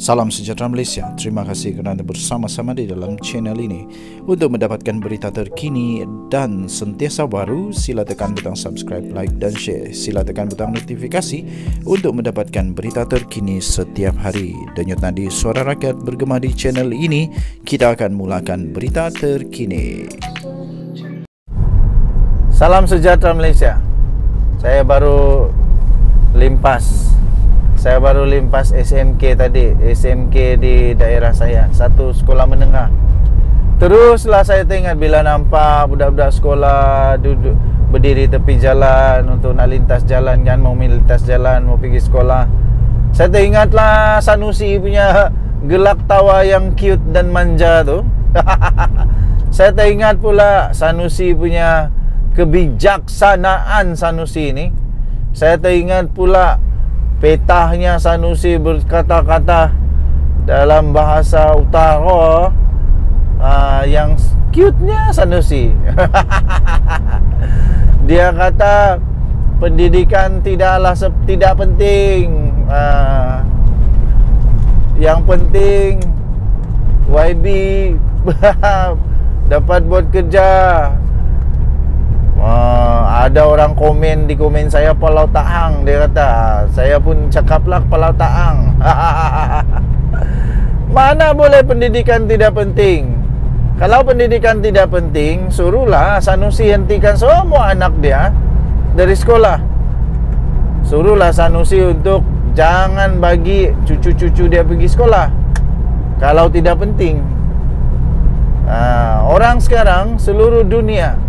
Salam sejahtera Malaysia. Terima kasih kerana bersama-sama di dalam channel ini. Untuk mendapatkan berita terkini dan sentiasa baru, sila tekan butang subscribe, like dan share. Sila tekan butang notifikasi untuk mendapatkan berita terkini setiap hari. Denyut nadi suara rakyat bergema di channel ini. Kita akan mulakan berita terkini. Salam sejahtera Malaysia. Saya baru limpas SMK tadi, SMK di daerah saya, satu sekolah menengah. Teruslah saya teringat bila nampak budak-budak sekolah duduk berdiri tepi jalan untuk nak lintas jalan kan, mau lintas jalan, mau pergi sekolah. Saya teringatlah Sanusi punya gelak tawa yang cute dan manja tu. Saya teringat pula Sanusi punya kebijaksanaan Sanusi ini. Saya teringat pula petahnya Sanusi berkata-kata dalam bahasa utara yang cute-nya Sanusi. Dia kata pendidikan tidak penting. Yang penting YB dapat buat kerja. Ada orang komen di komen saya Palau Taang. Dia kata, saya pun cakaplah Palau Taang. Mana boleh pendidikan tidak penting? Kalau pendidikan tidak penting, suruhlah Sanusi hentikan semua anak dia dari sekolah. Suruhlah Sanusi untuk jangan bagi cucu-cucu dia pergi sekolah kalau tidak penting. Orang sekarang seluruh dunia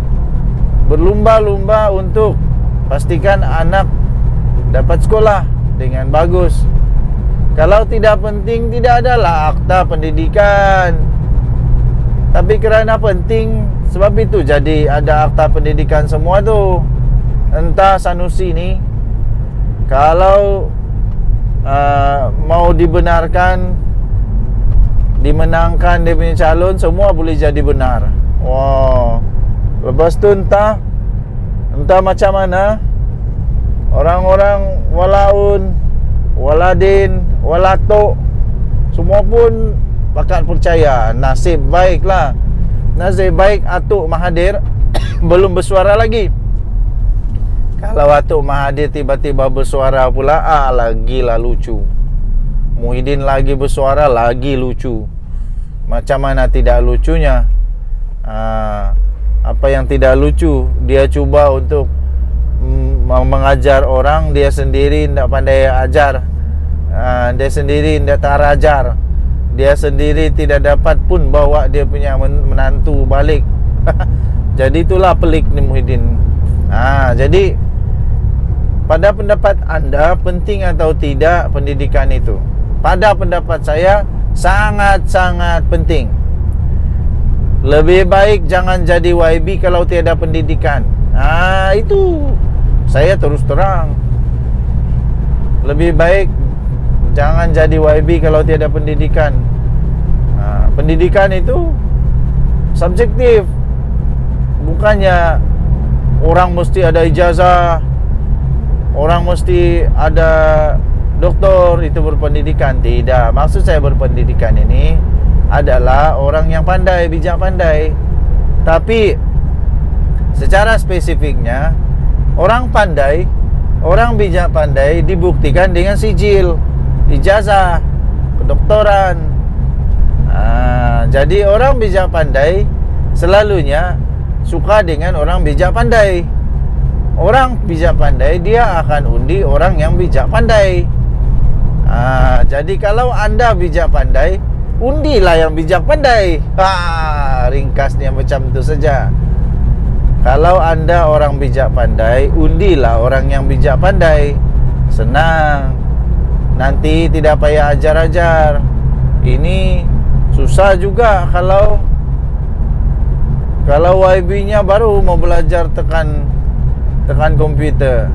berlumba-lumba untuk pastikan anak dapat sekolah dengan bagus. Kalau tidak penting, tidak adalah akta pendidikan. Tapi kerana penting, sebab itu jadi ada akta pendidikan semua tu. Entah Sanusi ni kalau mau dibenarkan, dimenangkan dia punya calon, semua boleh jadi benar. Wow. Lepas tu entah macam mana orang-orang walaun, waladin, walatok semua pun pakat percaya nasib baiklah. Nasib baik Atuk Mahathir belum bersuara lagi. Kalau Atuk Mahathir tiba-tiba bersuara pula, lagilah lucu. Muhyiddin lagi bersuara, lagi lucu. Macam mana tidak lucunya? Apa yang tidak lucu, dia cuba untuk mengajar orang, dia sendiri tidak pandai ajar. Dia sendiri tidak terajar. Dia sendiri tidak dapat pun bawa dia punya menantu balik. Jadi itulah pelik ni Muhyiddin. Jadi pada pendapat anda, penting atau tidak pendidikan itu? Pada pendapat saya, sangat-sangat penting. Lebih baik jangan jadi YB kalau tiada pendidikan. Itu saya terus terang. Lebih baik jangan jadi YB kalau tiada pendidikan. Pendidikan itu subjektif. Bukannya orang mesti ada ijazah, orang mesti ada doktor itu berpendidikan. Tidak. Maksud saya berpendidikan ini adalah orang yang pandai, bijak pandai. Tapi secara spesifiknya, orang pandai, orang bijak pandai dibuktikan dengan sijil, ijazah, kedoktoran. Jadi orang bijak pandai selalunya suka dengan orang bijak pandai. Orang bijak pandai dia akan undi orang yang bijak pandai. Jadi kalau anda bijak pandai, undilah yang bijak pandai. Ringkasnya macam itu saja. Kalau anda orang bijak pandai, undilah orang yang bijak pandai. Senang. Nanti tidak payah ajar-ajar. Ini susah juga kalau YB-nya baru mau belajar tekan komputer.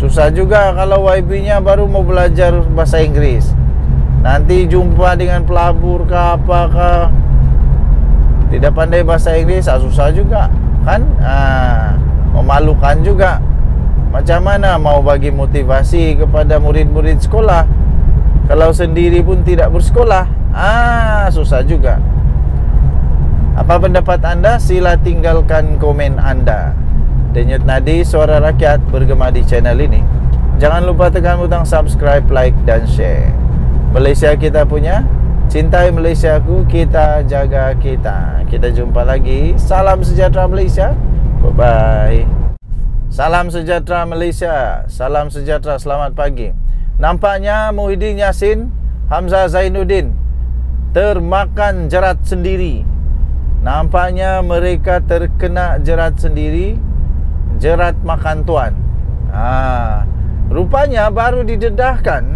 Susah juga kalau YB-nya baru mau belajar bahasa Inggris. Nanti jumpa dengan pelabur ke apakah, tidak pandai bahasa Inggris, susah juga kan? Memalukan juga. Macam mana mau bagi motivasi kepada murid-murid sekolah Kalau sendiri pun tidak bersekolah, susah juga. Apa pendapat anda? Sila tinggalkan komen anda. Denyut nadi suara rakyat bergema di channel ini. Jangan lupa tekan butang subscribe, like dan share. Malaysia kita punya, cintai Malaysiaku, kita jaga kita. Kita jumpa lagi. Salam sejahtera Malaysia. Bye-bye. Salam sejahtera Malaysia. Salam sejahtera, selamat pagi. Nampaknya Muhyiddin Yassin, Hamzah Zainuddin termakan jerat sendiri. Nampaknya mereka terkena jerat sendiri, jerat makan tuan. Rupanya baru didedahkan.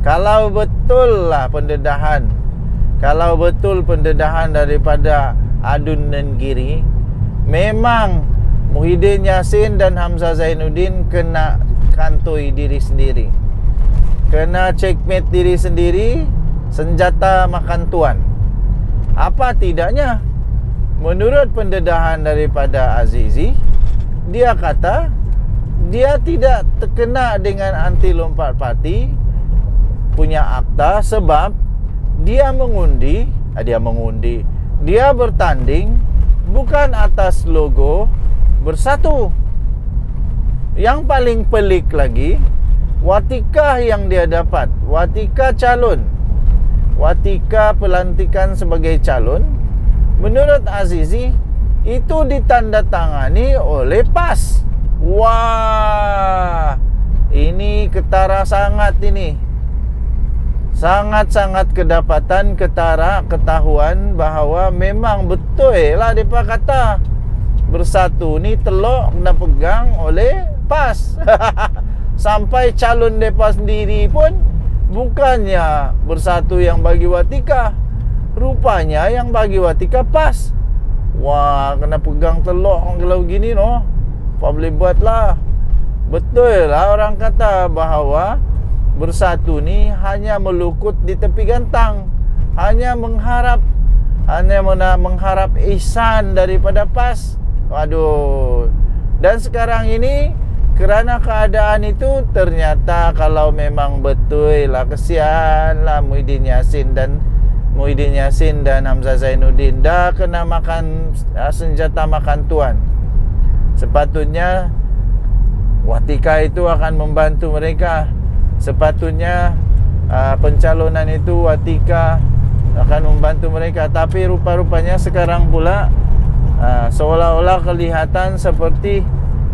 Kalau betul lah pendedahan, kalau betul pendedahan daripada Adun Nenggiri, memang Muhyiddin Yassin dan Hamzah Zainuddin kena kantoi diri sendiri, kena checkmate diri sendiri, senjata makan tuan. Apa tidaknya? Menurut pendedahan daripada Azizi, dia kata dia tidak terkena dengan anti lompat parti punya akta sebab dia bertanding bukan atas logo Bersatu. Yang paling pelik lagi, watika yang dia dapat, watika calon, watika pelantikan sebagai calon, menurut Azizi itu ditandatangani oleh PAS. Wah, ini ketara sangat ini. Sangat-sangat kedapatan ketahuan bahawa memang betul lah mereka kata Bersatu ni telok kena pegang oleh PAS. Sampai calon mereka sendiri pun bukannya Bersatu yang bagi watika, rupanya yang bagi watika PAS. Wah, kena pegang telok kalau gini no. Apa boleh buat lah. Betul lah orang kata bahawa Bersatu ni hanya melukut di tepi gantang, hanya mengharap ihsan daripada PAS. Waduh. Dan sekarang ini kerana keadaan itu, ternyata kalau memang betul lah, kesian lah Muhyiddin Yassin dan Hamzah Zainuddin dah kena makan senjata makan tuan. Sepatutnya watika itu akan membantu mereka. Sepatutnya pencalonan itu watika akan membantu mereka. Tapi rupa-rupanya sekarang pula seolah-olah kelihatan seperti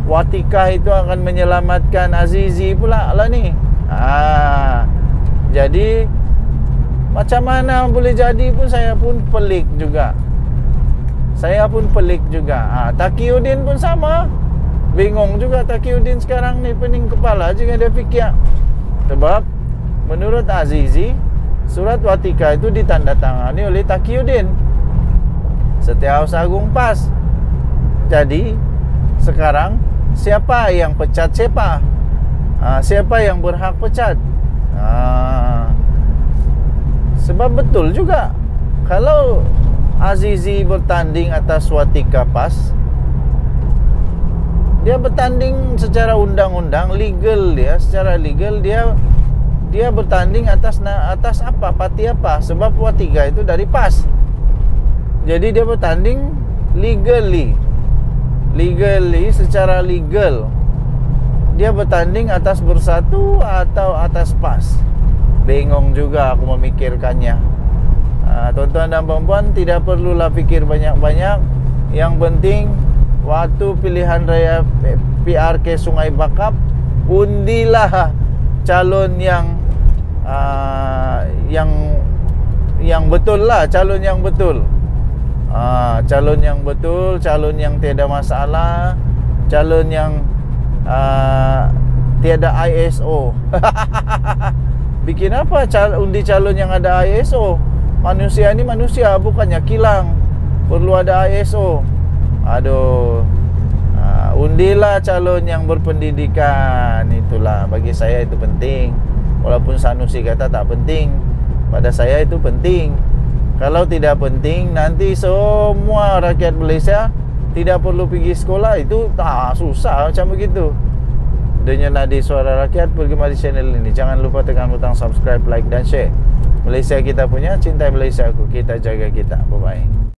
watika itu akan menyelamatkan Azizi pula lah ni. Jadi macam mana boleh jadi pun saya pun pelik juga. Taqiyuddin pun sama. Bingung juga Taqiyuddin sekarang ni, pening kepala juga dia fikir. Sebab menurut Azizi, surat watika itu ditandatangani oleh Taqiyuddin, Setiausaha Agung PAS. Jadi sekarang siapa yang pecat siapa? Siapa yang berhak pecat? Sebab betul juga, kalau Azizi bertanding atas watika PAS, dia bertanding secara undang-undang, legal dia, secara legal dia bertanding atas apa, parti apa? Sebab watika itu dari PAS. Jadi dia bertanding legally, secara legal. Dia bertanding atas Bersatu atau atas PAS. Bingung juga aku memikirkannya. Tuan-tuan dan puan-puan, tidak perlulah fikir banyak-banyak. Yang penting waktu pilihan raya PRK Sungai Bakap, undilah calon yang betul lah, calon yang betul. Calon yang tiada masalah, calon yang tiada ISO. Bikin apa undi calon yang ada ISO? Manusia ni manusia, bukannya kilang. Perlu ada ISO. Aduh. Undilah calon yang berpendidikan. Itulah, bagi saya itu penting. Walaupun Sanusi kata tak penting, pada saya itu penting. Kalau tidak penting, nanti semua rakyat Malaysia tidak perlu pergi sekolah. Itu susah macam begitu. Denyut Nadi Suara Rakyat, bergema di channel ini. Jangan lupa tekan butang subscribe, like dan share. Malaysia kita punya, cintai Malaysia aku, kita jaga kita. Bye bye.